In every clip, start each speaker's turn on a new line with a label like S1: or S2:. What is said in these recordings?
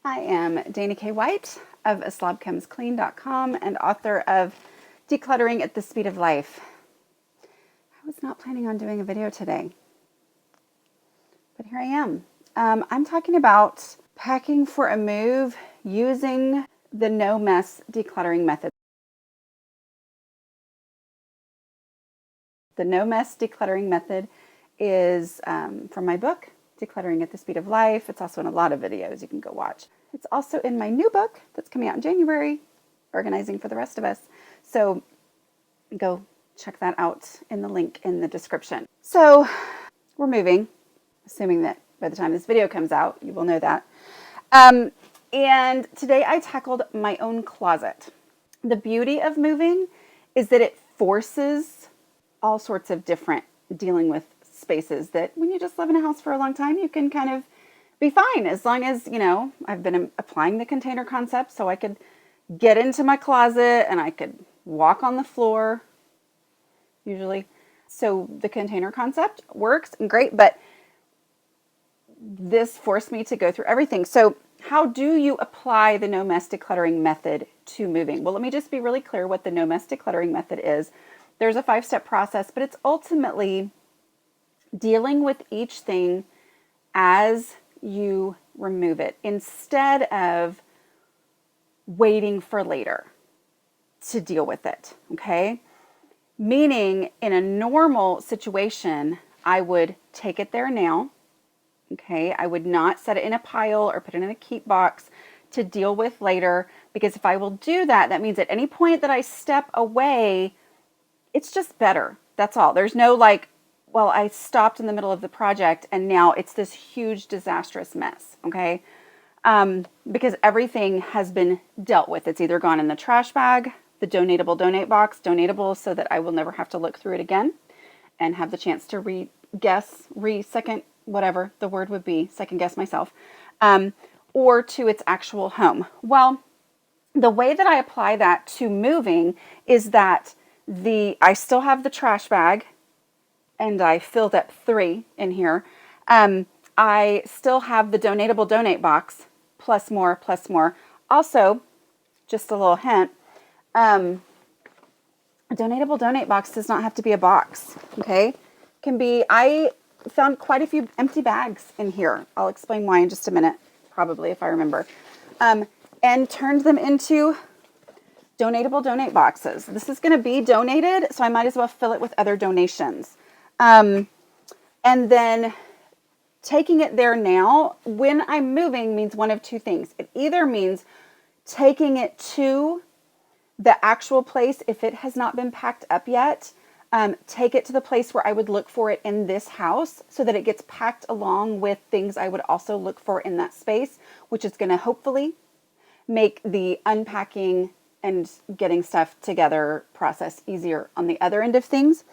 S1: I am Dana K. White of aslobcomesclean.com and author of Decluttering at the Speed of Life. I was not planning on doing a video today, but here I am. I'm talking about packing for a move using the no mess decluttering method. The no mess decluttering method is from my book, Decluttering at the Speed of Life. It's also in a lot of videos you can go watch. It's also in my new book that's coming out in January, Organizing for the Rest of Us. So go check that out in the link in the description. So we're moving, assuming that by the time this video comes out, you will know that. And today I tackled my own closet. The beauty of moving is that it forces all sorts of different dealing with spaces that when you just live in a house for a long time, you can kind of be fine as long as, you know, I've been applying the container concept so I could get into my closet and I could walk on the floor usually. So the container concept works and great, but this forced me to go through everything. So how do you apply the no mess decluttering method to moving? Well, let me just be really clear what the no mess decluttering method is. There's a 5-step process, but it's ultimately dealing with each thing as you remove it instead of waiting for later to deal with it, okay? Meaning in a normal situation, I would take it there now, okay? I would not set it in a pile or put it in a keep box to deal with later, because if I will do that, that means at any point that I step away, it's just better. That's all. There's no like, well, I stopped in the middle of the project and now it's this huge disastrous mess, okay? Because everything has been dealt with. It's either gone in the trash bag, the donatable donate box, donatable so that I will never have to look through it again and have the chance to second, whatever the word would be, second guess myself, or to its actual home. Well, the way that I apply that to moving is that I still have the trash bag, and I filled up 3 in here. I still have the donatable donate box, plus more. Also, just a little hint, a donatable donate box does not have to be a box, okay? I found quite a few empty bags in here. I'll explain why in just a minute, probably if I remember. And turned them into donatable donate boxes. This is going to be donated, so I might as well fill it with other donations. And then taking it there now, when I'm moving, means one of two things. It either means taking it to the actual place, if it has not been packed up yet, take it to the place where I would look for it in this house so that it gets packed along with things I would also look for in that space, which is going to hopefully make the unpacking and getting stuff together process easier on the other end of things.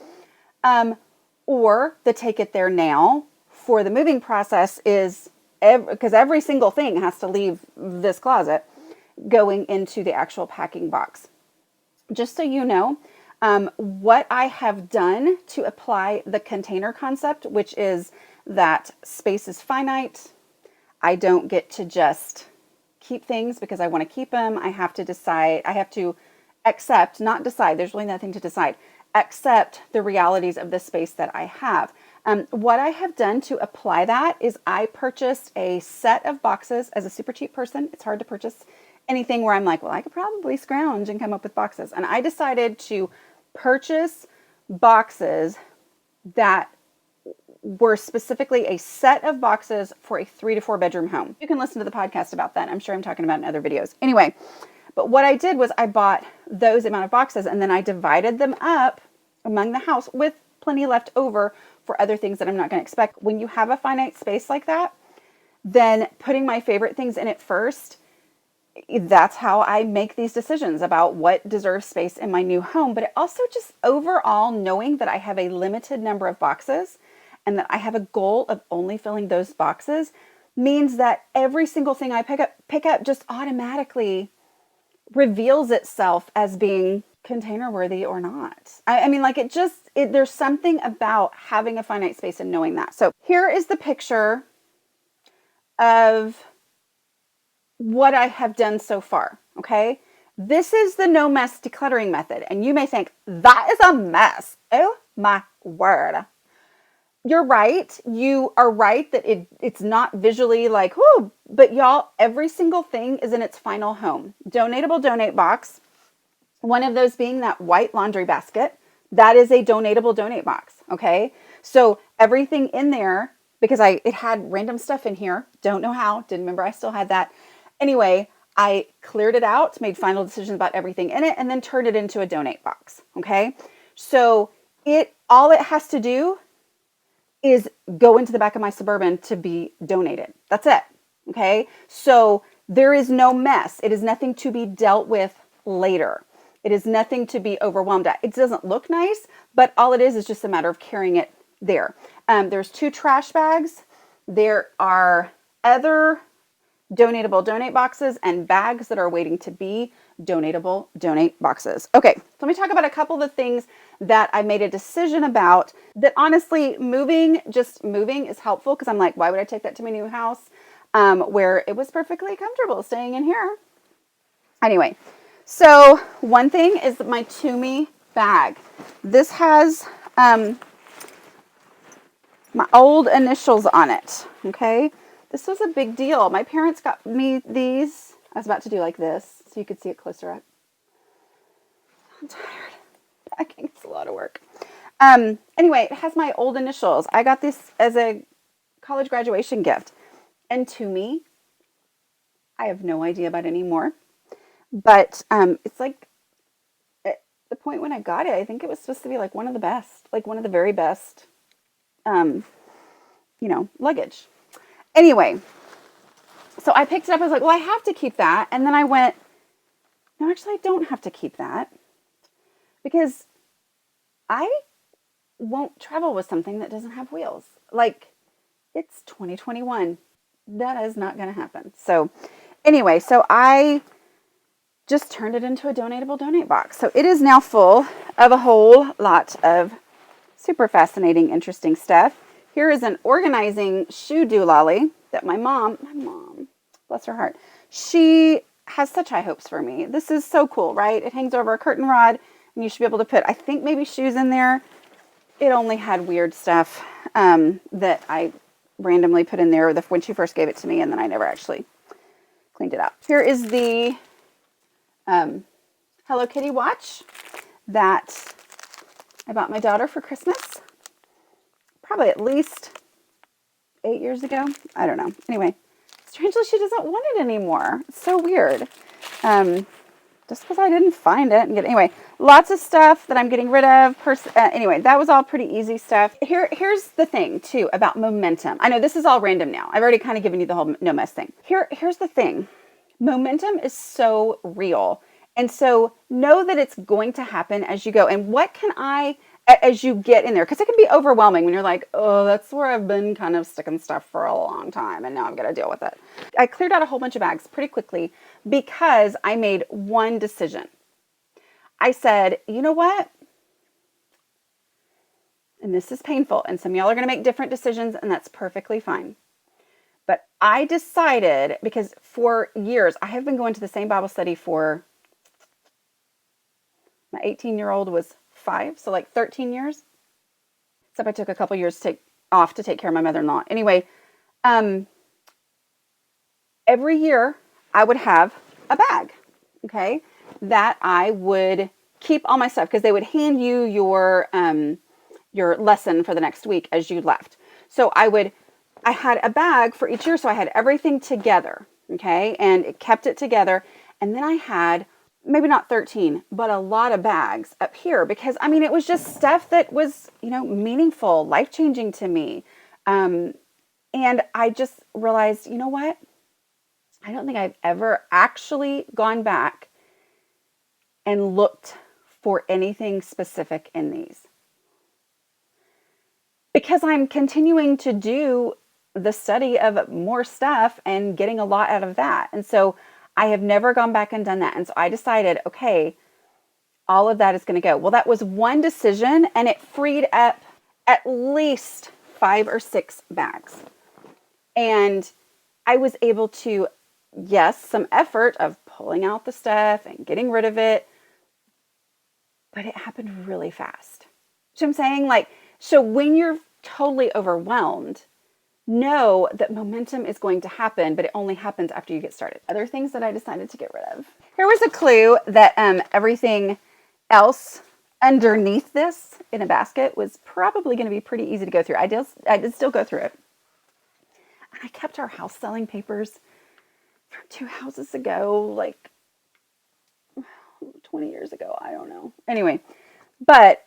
S1: Or the take it there now for the moving process is, because every single thing has to leave this closet, going into the actual packing box. Just so you know, what I have done to apply the container concept, which is that space is finite. I don't get to just keep things because I want to keep them. I have to decide, I have to accept, not decide, there's really nothing to decide, accept the realities of the space that I have. What I have done to apply that is I purchased a set of boxes. As a super cheap person, it's hard to purchase anything where I'm like, well, I could probably scrounge and come up with boxes. And I decided to purchase boxes that were specifically a set of boxes for a 3 to 4 bedroom home. You can listen to the podcast about that. I'm sure I'm talking about in other videos. Anyway, but what I did was I bought those amount of boxes and then I divided them up among the house with plenty left over for other things that I'm not going to expect. When you have a finite space like that, then putting my favorite things in it first, that's how I make these decisions about what deserves space in my new home. But it also just overall knowing that I have a limited number of boxes and that I have a goal of only filling those boxes means that every single thing I pick up just automatically reveals itself as being container worthy or not. I mean, like there's something about having a finite space and knowing that. So here is the picture of what I have done so far. Okay. This is the no mess decluttering method. And you may think that is a mess. Oh my word. You're right. You are right that it's not visually like, whoo, but y'all, every single thing is in its final home. Donatable donate box. One of those being that white laundry basket. That is a donatable donate box. Okay. So everything in there, because it had random stuff in here. Don't know how. Didn't remember I still had that. Anyway, I cleared it out, made final decisions about everything in it, and then turned it into a donate box. Okay. So all it has to do is go into the back of my Suburban to be donated. That's it. Okay. So there is no mess. It is nothing to be dealt with later. It is nothing to be overwhelmed at. It doesn't look nice, but all it is just a matter of carrying it there. There's 2 trash bags. There are other donatable donate boxes and bags that are waiting to be donatable donate boxes. Okay, so let me talk about a couple of the things that I made a decision about that honestly moving is helpful because I'm like, why would I take that to my new house where it was perfectly comfortable staying in here? Anyway, so one thing is my Toomey bag. This has my old initials on it, okay? This was a big deal. My parents got me these. I was about to do like this so you could see it closer up. I'm tired. Packing is a lot of work. Anyway, it has my old initials. I got this as a college graduation gift. And to me, I have no idea about anymore. But it's like at the point when I got it, I think it was supposed to be like one of the best, like one of the very best, luggage. Anyway, so I picked it up. I was like, well, I have to keep that. And then I went, no, actually, I don't have to keep that because I won't travel with something that doesn't have wheels. Like, it's 2021. That is not going to happen. So anyway, so I just turned it into a donatable donate box. So it is now full of a whole lot of super fascinating, interesting stuff. Here is an organizing shoe doolally that my mom, bless her heart, she has such high hopes for me. This is so cool, right? It hangs over a curtain rod and you should be able to put, I think maybe shoes in there. It only had weird stuff that I randomly put in there when she first gave it to me, and then I never actually cleaned it out. Here is the Hello Kitty watch that I bought my daughter for Christmas. Probably at least 8 years ago. I don't know. Anyway, strangely, she doesn't want it anymore. It's so weird. Just because I didn't find it. Anyway, lots of stuff that I'm getting rid of. Anyway, that was all pretty easy stuff. Here's the thing, too, about momentum. I know this is all random now. I've already kind of given you the whole no mess thing. Here's the thing. Momentum is so real. And so know that it's going to happen as you go. And as you get in there, because it can be overwhelming when you're like, oh, that's where I've been kind of sticking stuff for a long time and now I'm going to deal with it. I cleared out a whole bunch of bags pretty quickly because I made one decision. I said, you know what? And this is painful, and some of y'all are going to make different decisions, and that's perfectly fine. But I decided, because for years, I have been going to the same Bible study for, my 18-year-old was 5, so like 13 years. Except I took a couple years off to take care of my mother-in-law. Anyway, every year I would have a bag, okay, that I would keep all my stuff because they would hand you your lesson for the next week as you left. So I had a bag for each year, so I had everything together, okay, and it kept it together. And then I had maybe not 13, but a lot of bags up here because, I mean, it was just stuff that was, meaningful, life-changing to me. And I just realized, you know what? I don't think I've ever actually gone back and looked for anything specific in these. Because I'm continuing to do the study of more stuff and getting a lot out of that. And so I have never gone back and done that. And so I decided, okay, all of that is going to go. Well, that was one decision and it freed up at least 5 or 6 bags. And I was able to yes, some effort of pulling out the stuff and getting rid of it, but it happened really fast. You know what I'm saying? Like, so when you're totally overwhelmed, know that momentum is going to happen, but it only happens after you get started. Other things that I decided to get rid of. Here was a clue that everything else underneath this in a basket was probably going to be pretty easy to go through. I did still go through it. And I kept our house selling papers from 2 houses ago, like 20 years ago. I don't know. Anyway, but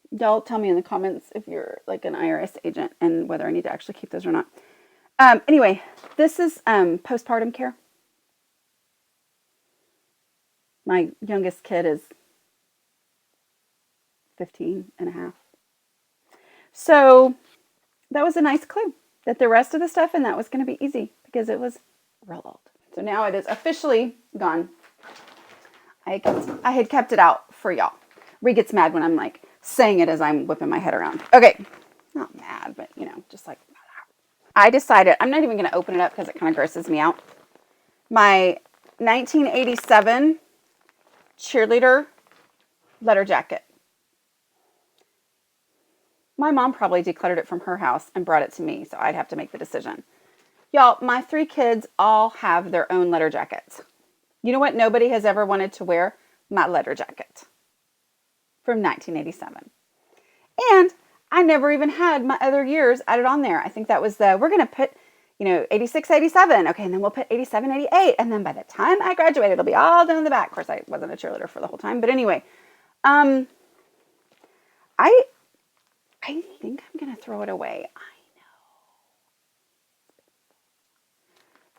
S1: y'all tell me in the comments if you're like an IRS agent and whether I need to actually keep those or not. Anyway, this is postpartum care. My youngest kid is 15 and a half. So that was a nice clue that the rest of the stuff in that was going to be easy because it was real old. So now it is officially gone. I had kept it out for y'all. Ree gets mad when I'm like saying it as I'm whipping my head around. Okay. Not mad, but just like, I decided, I'm not even going to open it up because it kind of grosses me out. My 1987 cheerleader letter jacket. My mom probably decluttered it from her house and brought it to me, so I'd have to make the decision. Y'all, my 3 kids all have their own letter jackets. You know what nobody has ever wanted to wear? My letter jacket from 1987. And I never even had my other years added on there. I think that was we're going to put, 86, 87. Okay, and then we'll put 87, 88. And then by the time I graduate, it'll be all down the back. Of course, I wasn't a cheerleader for the whole time. But anyway, I think I'm going to throw it away. I know.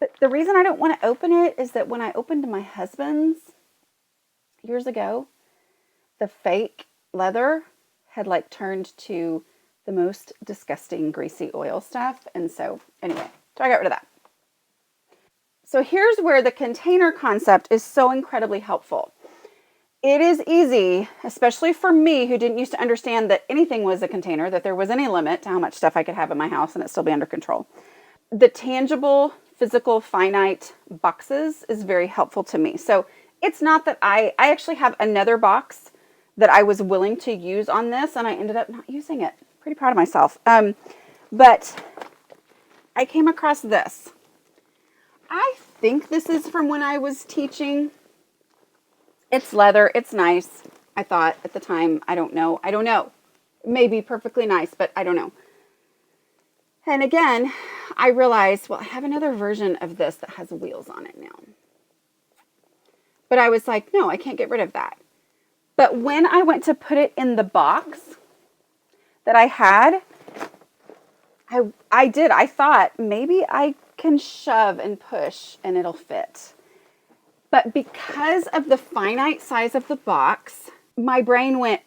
S1: But the reason I don't want to open it is that when I opened my husband's years ago, the fake leather had like turned to the most disgusting greasy oil stuff. And so anyway, so I got rid of that. So here's where the container concept is so incredibly helpful. It is easy, especially for me who didn't used to understand that anything was a container, that there was any limit to how much stuff I could have in my house and it still be under control. The tangible, physical, finite boxes is very helpful to me. So it's not that I actually have another box that I was willing to use on this and I ended up not using it. Pretty proud of myself. But I came across this. I think this is from when I was teaching. It's leather. It's nice. I thought at the time, I don't know. It may be perfectly nice, but I don't know. And again, I realized, well, I have another version of this that has wheels on it now. But I was like, no, I can't get rid of that. But when I went to put it in the box that I had, I did. I thought maybe I can shove and push and it'll fit. But because of the finite size of the box, my brain went,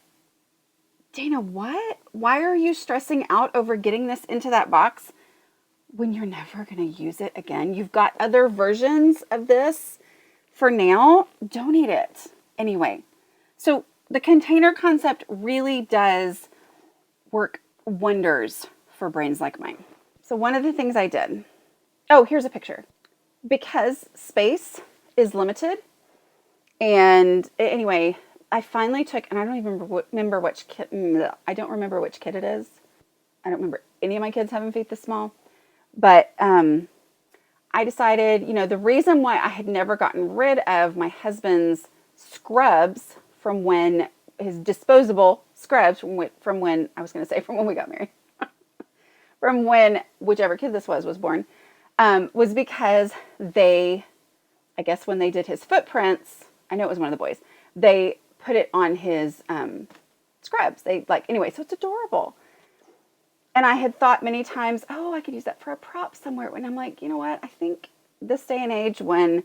S1: Dana, what? Why are you stressing out over getting this into that box when you're never going to use it again? You've got other versions of this. For now, donate it. Anyway, so the container concept really does work wonders for brains like mine. So one of the things I did, here's a picture. Because space is limited, and anyway, I finally took, and I don't even remember which kid, I don't remember which kid it is. I don't remember any of my kids having feet this small, but I decided, the reason why I had never gotten rid of my husband's scrubs from when, his disposable scrubs from when we got married, from when whichever kid this was born, was because I guess when they did his footprints, I know it was one of the boys, they put it on his scrubs. Anyway, so it's adorable. And I had thought many times, I could use that for a prop somewhere. And I'm like, you know what? I think this day and age when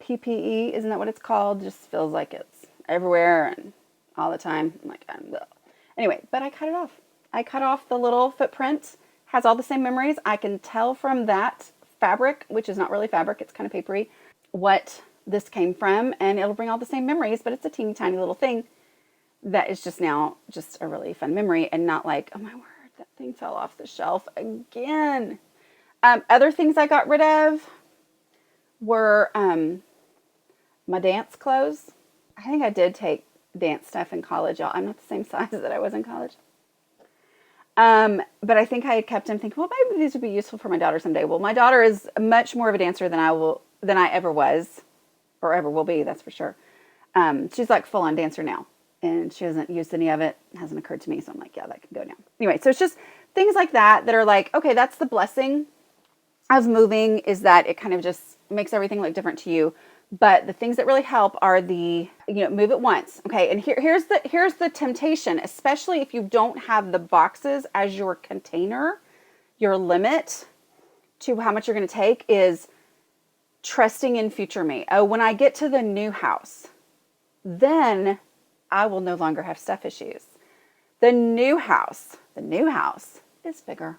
S1: PPE, isn't that what it's called? Just feels like it's everywhere and all the time. I'm like, anyway, but I cut it off. I cut off the little footprint. Has all the same memories. I can tell from that fabric, which is not really fabric, it's kind of papery, what this came from, and it'll bring all the same memories, but it's a teeny tiny little thing that is just now just a really fun memory and not like, oh my word, that thing fell off the shelf again. Other things I got rid of, were my dance clothes. I think I did take dance stuff in college, y'all. I'm not the same size that I was in college. But I think I had kept them thinking, well, maybe these would be useful for my daughter someday. Well, my daughter is much more of a dancer than I ever was or ever will be. That's for sure. She's like full on dancer now and she hasn't used any of it. It hasn't occurred to me. So I'm like, yeah, that can go now. Anyway, so it's just things like that are like, okay, that's the blessing of moving, is that it kind of just makes everything look different to you. But the things that really help are move it once. Okay. And here's the temptation, especially if you don't have the boxes as your container, your limit to how much you're going to take is trusting in future me. Oh, when I get to the new house, then I will no longer have stuff issues. The new house is bigger.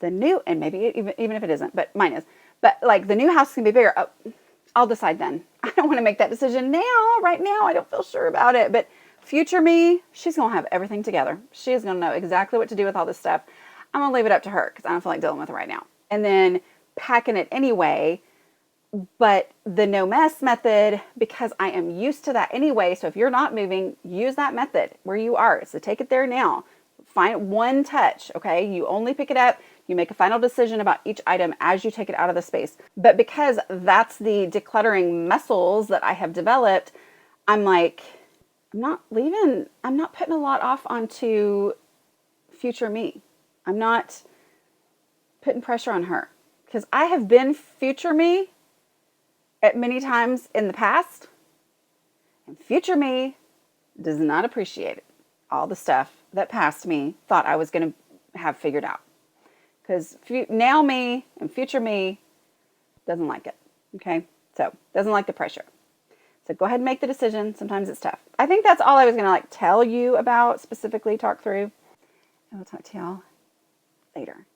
S1: And maybe even if it isn't, but mine is. But like the new house can be bigger. Oh, I'll decide then. I don't want to make that decision now. Right now, I don't feel sure about it. But future me, she's going to have everything together. She's going to know exactly what to do with all this stuff. I'm going to leave it up to her because I don't feel like dealing with it right now. And then packing it anyway. But the no mess method, because I am used to that anyway. So if you're not moving, use that method where you are. So take it there now. Find one touch, okay? You only pick it up. You make a final decision about each item as you take it out of the space. But because that's the decluttering muscles that I have developed, I'm like, I'm not putting a lot off onto future me. I'm not putting pressure on her because I have been future me at many times in the past, and future me does not appreciate it. All the stuff that past me thought I was going to have figured out. Because now me and future me doesn't like it. Okay? So, doesn't like the pressure. So, go ahead and make the decision. Sometimes it's tough. I think that's all I was going to tell you about, specifically talk through. And we'll talk to y'all later.